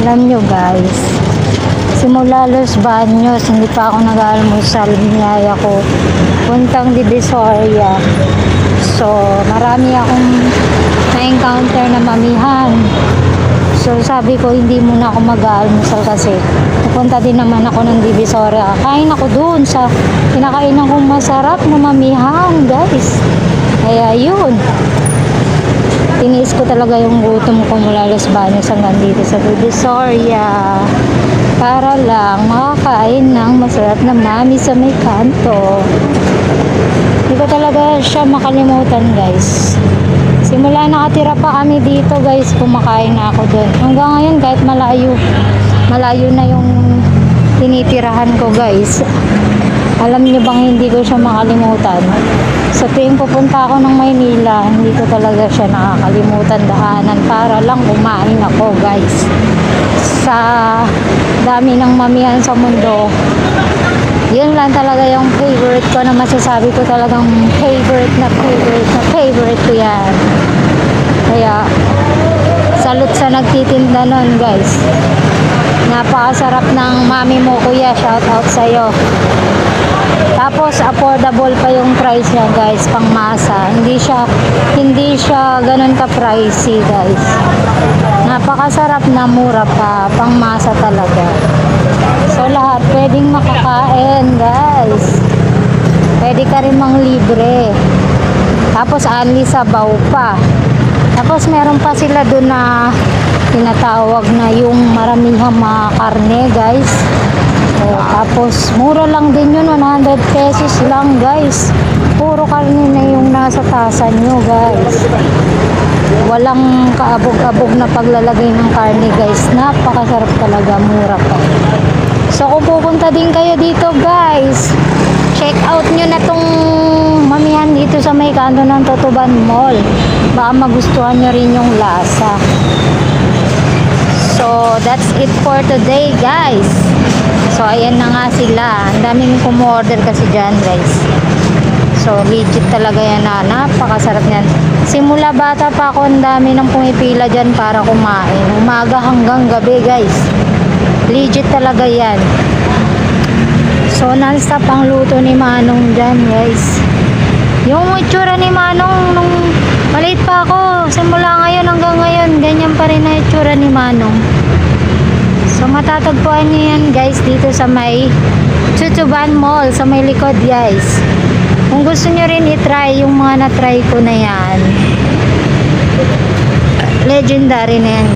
Alam nyo guys, simula Los Baños, hindi pa ako nag-almusal. Niyaya ko puntang Divisoria. So, marami akong na-encounter na mamihan. So, sabi ko, hindi muna ako mag-almusal kasi pupunta din naman ako ng Divisoria. Kain ako dun sa kinakainan kong masarap na mamihan, guys. Kaya yun. Tiniis ko talaga yung gutom ko mula Los Baños hanggang dito sa Divisoria para lang makakain ng masarap na mami sa may kanto. Hindi ko talaga siya makalimutan, guys. Simula nakatira pa kami dito, guys, kumakain na ako doon. Hanggang ngayon, kahit malayo na yung tinitirahan ko, guys. Alam niyo bang hindi ko siya makalimutan? Sa tuwing pupunta ako ng Maynila, hindi ko talaga siya nakakalimutan daanan para lang kumain ako, guys. Sa dami ng mamihan sa mundo, yun lang talaga yung favorite ko na masasabi ko talagang favorite ko yan. Kaya, salute sa nagtitinda nun, guys. Napakasarap ng mami mo, kuya. Shout out sa'yo. Tapos affordable pa yung price niya, guys, pang masa. Hindi siya ganun ka pricey, guys. Napakasarap na mura pa, pang masa talaga. So lahat pwedeng makakain, guys. Pwede ka rin manglibre. Tapos only sabaw pa. Tapos meron pa sila doon na tinatawag na yung maramihang mga karne, guys. Tapos mura lang din yun, 100 pesos lang, guys. Puro karne na yung nasa tasa nyo, guys. Walang kaabog-abog na paglalagay ng karne, guys. Napakasarap talaga, mura pa. So kung pupunta din kayo dito, guys, check out nyo na tong mamihan dito sa may kanto ng Totoban Mall. Baka magustuhan nyo rin yung lasa. So that's it for today, guys. So ayan na nga sila. Ang daming kumu-order kasi dyan, guys. So legit talaga yan na. Napakasarap yan. Simula bata pa ako, ang dami nang pumipila dyan para kumain. Umaga hanggang gabi, guys. Legit talaga yan. So non-stop ang luto ni Manong dyan, guys. Yung itsura ni Manong nung maliit pa ako, simula ngayon hanggang ngayon, ganyan pa rin na itsura ni Manong. So matatagpuan niyo yan, guys, dito sa may Totoban Mall, sa may likod, guys. Kung gusto niyo rin i-try yung mga na-try ko na yan, legendary na yan.